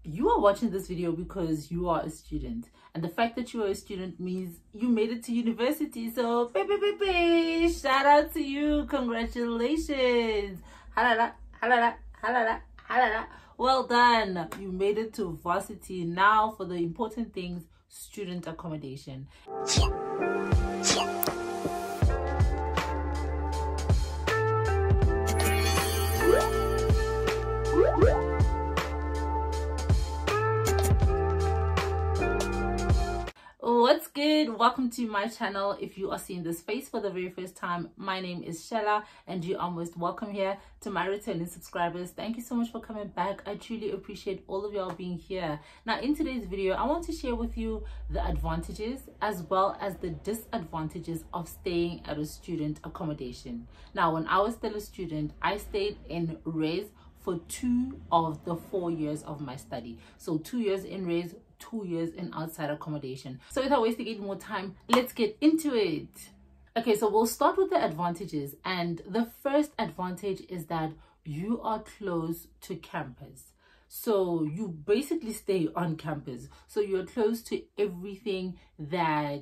You are watching this video because you are a student, and the fact that you are a student means you made it to university. So shout out to you, congratulations, halala, halala, halala, halala. Well done, you made it to varsity. Now for the important things, student accommodation. What's good? Welcome to my channel. If you are seeing this face for the very first time, my name is Shella and you are most welcome here. To my returning subscribers, thank you so much for coming back. I truly appreciate all of y'all being here. Now in today's video, I want to share with you the advantages as well as the disadvantages of staying at a student accommodation. Now when I was still a student, I stayed in res for 2 of the 4 years of my study. So 2 years in res, 2 years in outside accommodation. So without wasting any more time, let's get into it. Okay, so we'll start with the advantages, and the first advantage is that you are close to campus. So you basically stay on campus, so you're close to everything that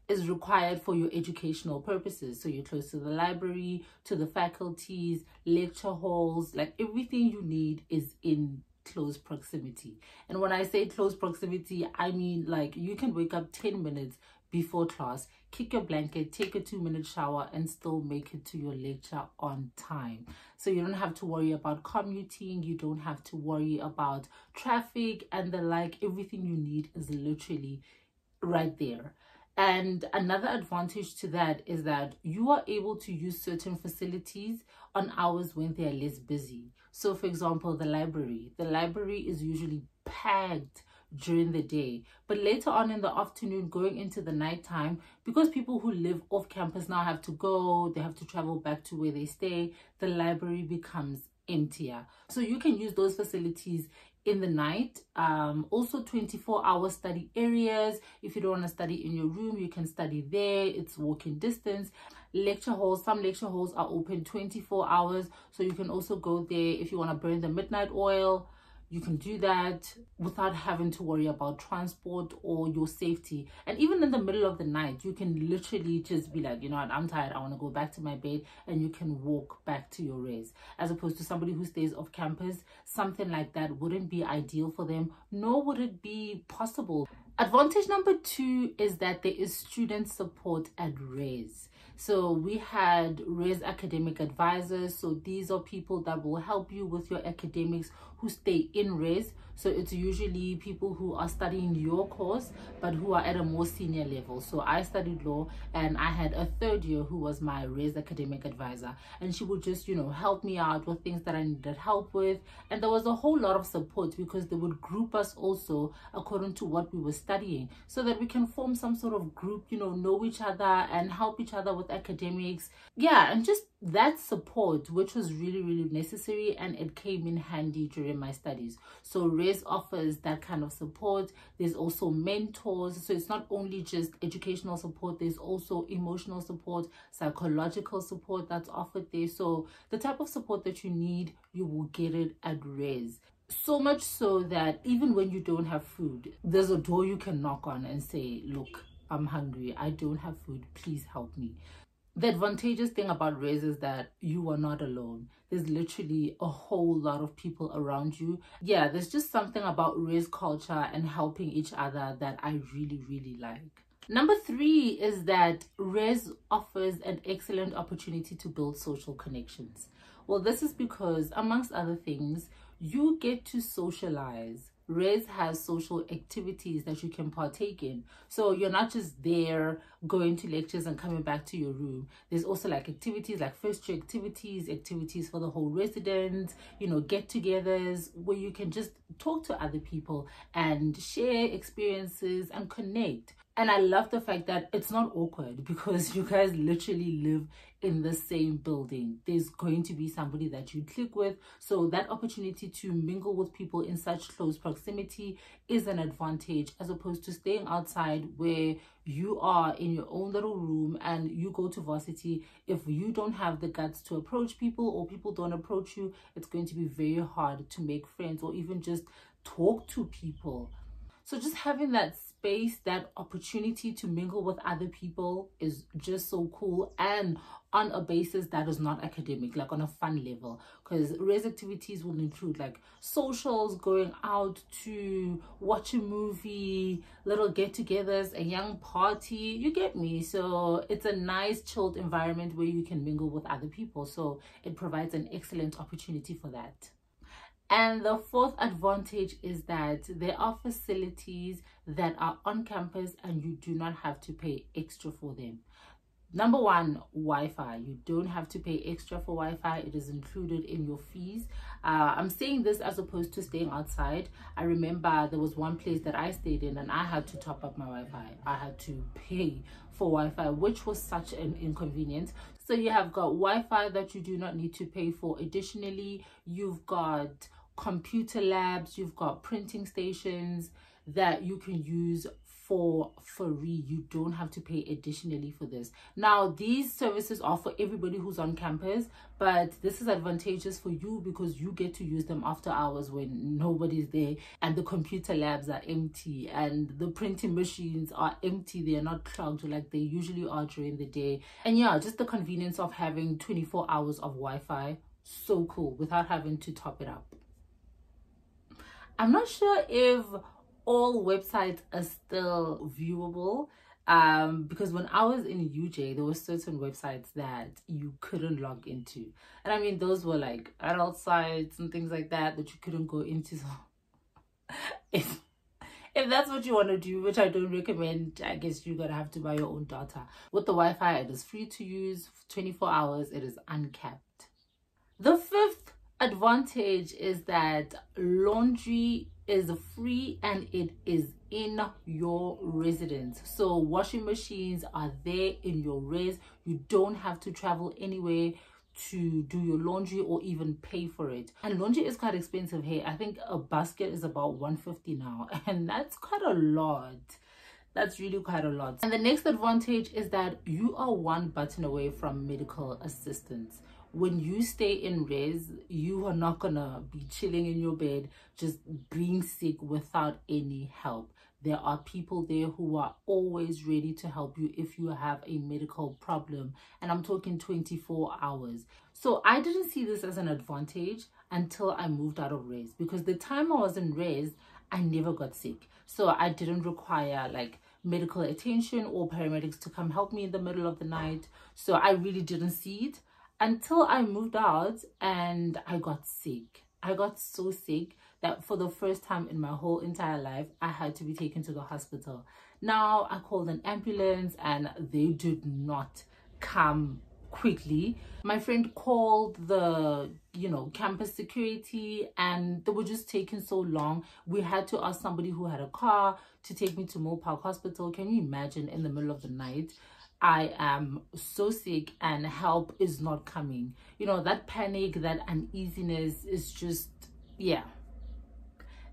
is required for your educational purposes. So you're close to the library, to the faculties, lecture halls, like everything you need is in close proximity. And when I say close proximity, I mean like you can wake up 10 minutes before class, kick your blanket, take a 2-minute shower and still make it to your lecture on time. So you don't have to worry about commuting, you don't have to worry about traffic and the like. Everything you need is literally right there. And another advantage to that is that you are able to use certain facilities on hours when they are less busy. So for example, the library is usually packed during the day, but later on in the afternoon going into the nighttime, because people who live off campus now have to go, they have to travel back to where they stay, the library becomes emptier. So you can use those facilities in the night. Also 24-hour study areas. If you don't want to study in your room, you can study there. It's walking distance. Lecture halls, some lecture halls are open 24 hours, so you can also go there. If you want to burn the midnight oil, you can do that without having to worry about transport or your safety. And even in the middle of the night, you can literally just be like, you know what, I'm tired, I want to go back to my bed, and you can walk back to your res. As opposed to somebody who stays off campus, something like that wouldn't be ideal for them, nor would it be possible. Advantage number 2 is that there is student support at res. So we had res academic advisors. So these are people that will help you with your academics who stay in res. So it's usually people who are studying your course but who are at a more senior level. So I studied law and I had a 3rd year who was my res academic advisor, and she would just, you know, help me out with things that I needed help with. And there was a whole lot of support because they would group us also according to what we were studying, so that we can form some sort of group, you know each other and help each other with academics. Yeah, and just that support, which was really necessary, and it came in handy during my studies. So res offers that kind of support. There's also mentors, so it's not only just educational support, there's also emotional support, psychological support that's offered there. So the type of support that you need, you will get it at res. So much so that even when you don't have food, there's a door you can knock on and say, look, I'm hungry, I don't have food, please help me. The advantageous thing about res is that you are not alone. There's literally a whole lot of people around you. Yeah, there's just something about res culture and helping each other that I really like. Number 3 is that res offers an excellent opportunity to build social connections. Well, this is because, amongst other things, you get to socialize. Res has social activities that you can partake in. So you're not just there going to lectures and coming back to your room. There's also like activities like first year activities for the whole residents, you know, get-togethers where you can just talk to other people and share experiences and connect. And I love the fact that it's not awkward because you guys literally live in the same building. There's going to be somebody that you click with. So that opportunity to mingle with people in such close proximity is an advantage, as opposed to staying outside where you are in your own little room and you go to varsity. If you don't have the guts to approach people or people don't approach you, it's going to be very hard to make friends or even just talk to people. So just having that space, that opportunity to mingle with other people is just so cool, and on a basis that is not academic, like on a fun level, because res activities will include like socials, going out to watch a movie, little get-togethers, a young party, you get me. So it's a nice chilled environment where you can mingle with other people, so it provides an excellent opportunity for that. And the fourth advantage is that there are facilities that are on campus and you do not have to pay extra for them. Number one, Wi-Fi. You don't have to pay extra for Wi-Fi. It is included in your fees. I'm saying this as opposed to staying outside. I remember there was one place that I stayed in and I had to top up my Wi-Fi. I had to pay for Wi-Fi, which was such an inconvenience. So you have got Wi-Fi that you do not need to pay for. Additionally, you've got computer labs, you've got printing stations that you can use for free. You don't have to pay additionally for this. Now, these services are for everybody who's on campus, but this is advantageous for you because you get to use them after hours when nobody's there, and the computer labs are empty and the printing machines are empty. They are not clogged like they usually are during the day. And yeah, just the convenience of having 24 hours of Wi-Fi, so cool, without having to top it up. I'm not sure if all websites are still viewable, because when I was in UJ, there were certain websites that you couldn't log into. And I mean, those were like adult sites and things like that you couldn't go into. So if that's what you want to do, which I don't recommend, I guess you're going to have to buy your own data. With the Wi-Fi, it is free to use 24 hours. It is uncapped. The fifth advantage is that laundry is free and it is in your residence. So washing machines are there in your res. You don't have to travel anywhere to do your laundry or even pay for it. And laundry is quite expensive here. I think a basket is about $150 now, and that's quite a lot. That's really quite a lot. And the next advantage is that you are one button away from medical assistance. When you stay in res, you are not gonna be chilling in your bed just being sick without any help. There are people there who are always ready to help you if you have a medical problem, and I'm talking 24 hours. So I didn't see this as an advantage until I moved out of res, because the time I was in res, I never got sick. So I didn't require like medical attention or paramedics to come help me in the middle of the night. So I really didn't see it until I moved out and I got sick. I got so sick that for the first time in my whole entire life, I had to be taken to the hospital. Now, I called an ambulance and they did not come quickly. My friend called the campus security and they were just taking so long. We had to ask somebody who had a car to take me to Mopark Hospital. Can you imagine, in the middle of the night? I am so sick and help is not coming. That panic, that uneasiness is just, yeah.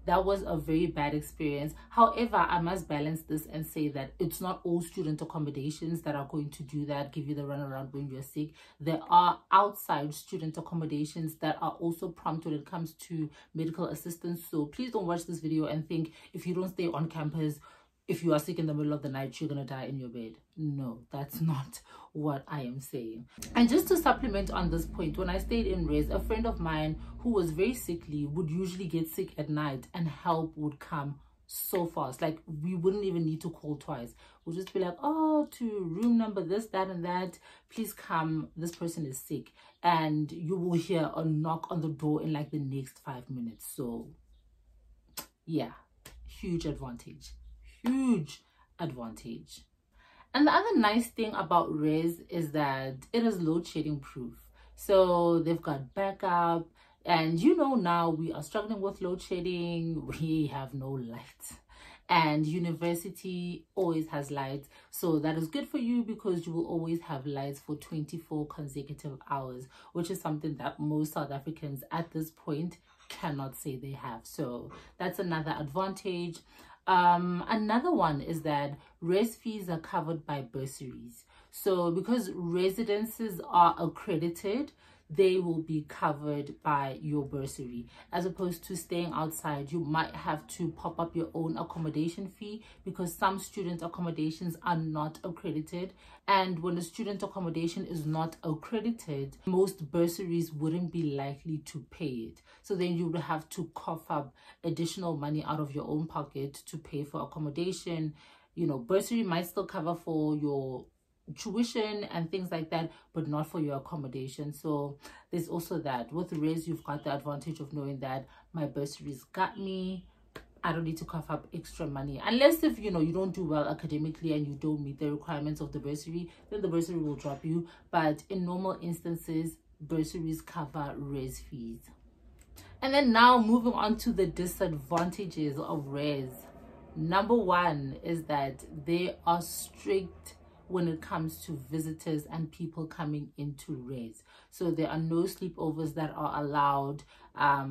That was a very bad experience. However, I must balance this and say that it's not all student accommodations that are going to do that, give you the runaround when you're sick. There are outside student accommodations that are also prompt when it comes to medical assistance. So please don't watch this video and think if you don't stay on campus, if you are sick in the middle of the night, you're going to die in your bed. No, that's not what I am saying. And just to supplement on this point, when I stayed in res, a friend of mine who was very sickly would usually get sick at night and help would come so fast. Like, we wouldn't even need to call twice. We'll just be like, oh, to room number this, that, and that, please come. This person is sick. And you will hear a knock on the door in like the next 5 minutes. So, yeah, huge advantage. Huge advantage. And the other nice thing about res is that it is load shedding proof. So they've got backup, and now we are struggling with load shedding. We have no lights, and university always has lights, so that is good for you because you will always have lights for 24 consecutive hours, which is something that most South Africans at this point cannot say they have. So that's another advantage. Another one is that res fees are covered by bursaries. So because residences are accredited, they will be covered by your bursary. As opposed to staying outside, you might have to pop up your own accommodation fee, because some student accommodations are not accredited, and when a student accommodation is not accredited, most bursaries wouldn't be likely to pay it. So then you would have to cough up additional money out of your own pocket to pay for accommodation. You know, bursary might still cover for your tuition and things like that, but not for your accommodation. So there's also that. With Res, you've got the advantage of knowing that my bursaries got me. I don't need to cough up extra money, unless if you know you don't do well academically and you don't meet the requirements of the bursary, then the bursary will drop you. But in normal instances, bursaries cover Res fees. And then now moving on to the disadvantages of Res. Number one is that they are strict when it comes to visitors and people coming into Res. So there are no sleepovers that are allowed.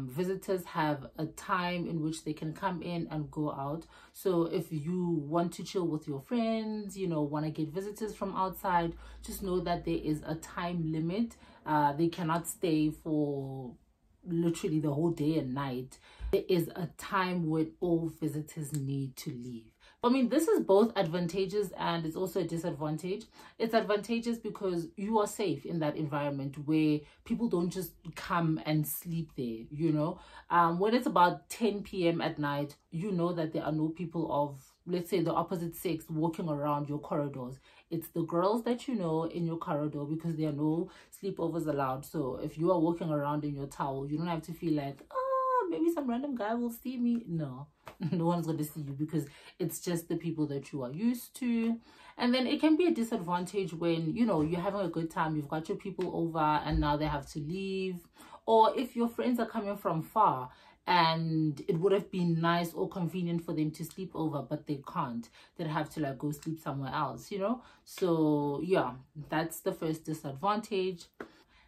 Visitors have a time in which they can come in and go out. So if you want to chill with your friends, you know, want to get visitors from outside, just know that there is a time limit. They cannot stay for literally the whole day and night. There is a time when all visitors need to leave. I mean, this is both advantageous and it's also a disadvantage. It's advantageous because you are safe in that environment where people don't just come and sleep there, you know. When it's about 10 p.m. at night, you know that there are no people of, let's say, the opposite sex walking around your corridors. It's the girls that you know in your corridor, because there are no sleepovers allowed. So if you are walking around in your towel, you don't have to feel like, oh, maybe some random guy will see me. No. No one's going to see you, because it's just the people that you are used to. And then it can be a disadvantage when, you know, you're having a good time, you've got your people over and now they have to leave. Or if your friends are coming from far and it would have been nice or convenient for them to sleep over, but they can't, they'd have to like go sleep somewhere else, you know. So yeah, that's the first disadvantage.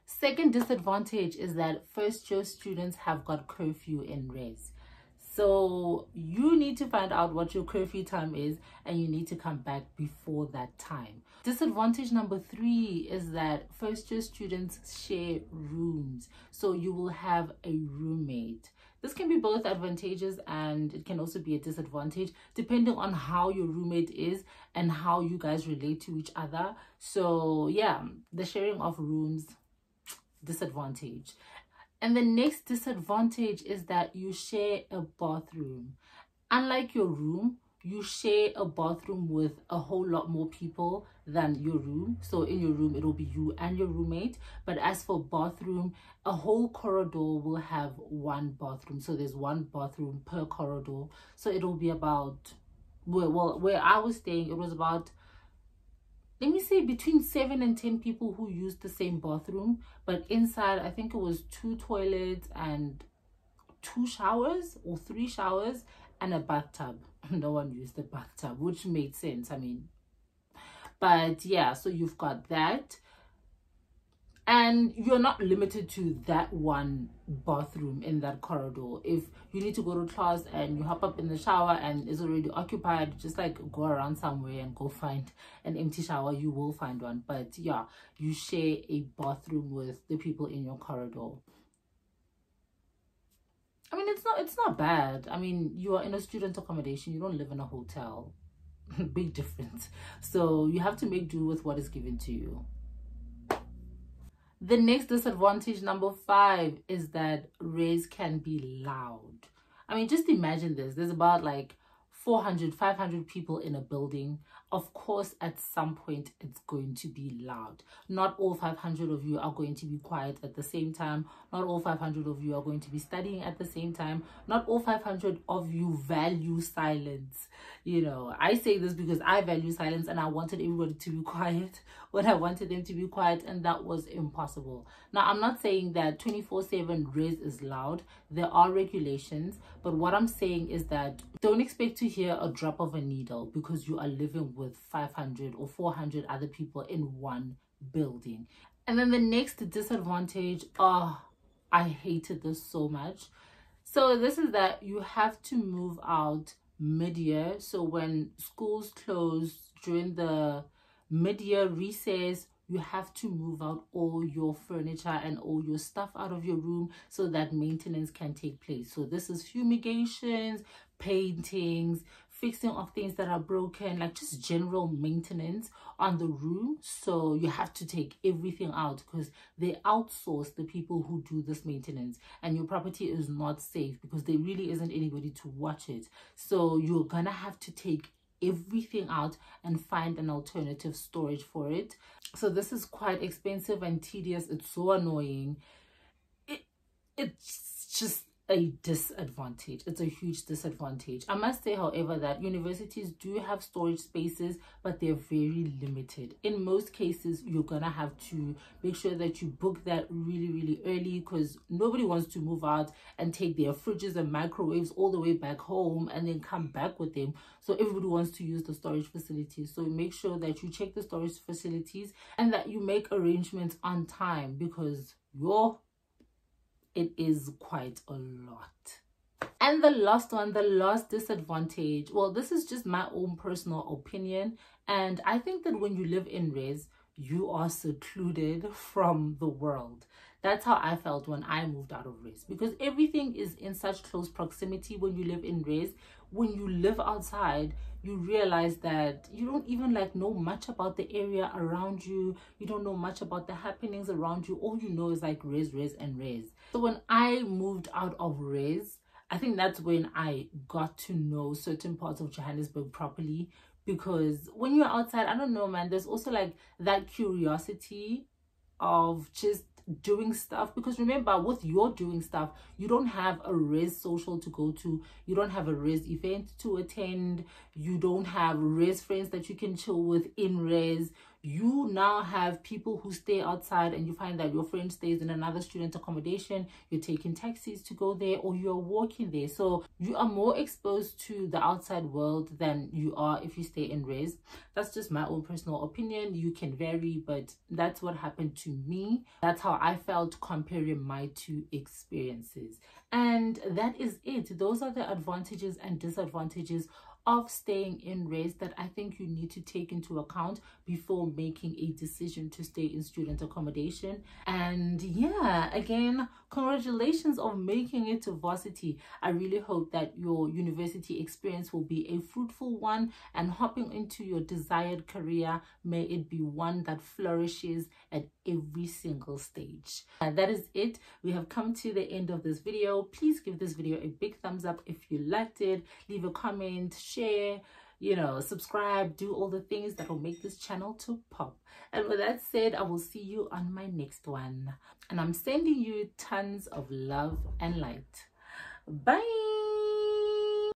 Second disadvantage is that first year students have got curfew in Res. So you need to find out what your curfew time is and you need to come back before that time. Disadvantage number 3 is that first year students share rooms. So you will have a roommate. This can be both advantageous and it can also be a disadvantage depending on how your roommate is and how you guys relate to each other. So yeah, the sharing of rooms, disadvantage. And the next disadvantage is that you share a bathroom. Unlike your room, you share a bathroom with a whole lot more people than your room. So in your room, it'll be you and your roommate. But as for bathroom, a whole corridor will have one bathroom. So there's one bathroom per corridor. So it'll be about, well, where I was staying, it was about, let me say, between 7 and 10 people who used the same bathroom. But inside, I think it was 2 toilets and 2 showers or 3 showers and a bathtub. No one used the bathtub, which made sense. I mean, but yeah, so you've got that. And you're not limited to that one bathroom in that corridor. If you need to go to class and you hop up in the shower and it's already occupied, just like go around somewhere and go find an empty shower, you will find one. But yeah, you share a bathroom with the people in your corridor. I mean, it's not bad. I mean, you are in a student accommodation, you don't live in a hotel. Big difference. So you have to make do with what is given to you. The next disadvantage, number 5, is that Res can be loud. I mean, just imagine this. There's about like 400, 500 people in a building. Of course, at some point, it's going to be loud. Not all 500 of you are going to be quiet at the same time. Not all 500 of you are going to be studying at the same time. Not all 500 of you value silence. You know, I say this because I value silence and I wanted everybody to be quiet when I wanted them to be quiet, and that was impossible. Now, I'm not saying that 24/7 Res is loud. There are regulations, but what I'm saying is that don't expect to hear a drop of a needle because you are living with 500 or 400 other people in one building. And then the next disadvantage, I hated this so much. So this is that you have to move out mid-year. So when schools close during the mid-year recess, you have to move out all your furniture and all your stuff out of your room so that maintenance can take place. So this is fumigations, paintings, fixing of things that are broken, like just general maintenance on the room. So you have to take everything out because they outsource the people who do this maintenance, and your property is not safe because there really isn't anybody to watch it. So you're gonna have to take everything out and find an alternative storage for it. So this is quite expensive and tedious. It's so annoying. It's just a disadvantage. It's a huge disadvantage. I must say, however, that universities do have storage spaces, but they're very limited. In most cases, you're gonna have to make sure that you book that really early, because nobody wants to move out and take their fridges and microwaves all the way back home and then come back with them. So everybody wants to use the storage facilities. So make sure that you check the storage facilities and that you make arrangements on time, because it is quite a lot. And the last one, the last disadvantage, well, this is just my own personal opinion, and I think that when you live in res, you are secluded from the world. That's how I felt when I moved out of res, because everything is in such close proximity when you live in res. When you live outside, you realize that you don't even know much about the area around you. You don't know much about the happenings around you. All you know is res and res. So when I moved out of res, I think that's when I got to know certain parts of Johannesburg properly, because when you're outside, I don't know, man, there's also that curiosity of just doing stuff. Because remember, with your doing stuff, you don't have a res social to go to, you don't have a res event to attend, you don't have res friends that you can chill with in res. You now have people who stay outside, and you find that your friend stays in another student accommodation. You're taking taxis to go there, or you're walking there. So you are more exposed to the outside world than you are if you stay in res. That's just my own personal opinion. You can vary, but that's what happened to me. That's how I felt comparing my two experiences. And that is it. Those are the advantages and disadvantages of staying in res that I think you need to take into account before making a decision to stay in student accommodation. And yeah, again, congratulations on making it to varsity. I really hope that your university experience will be a fruitful one, and hopping into your desired career, may it be one that flourishes at every single stage. And that is it. We have come to the end of this video. Please give this video a big thumbs up if you liked it. Leave a comment, share, subscribe, do all the things that will make this channel to pop. And with that said, I will see you on my next one, and I'm sending you tons of love and light. Bye.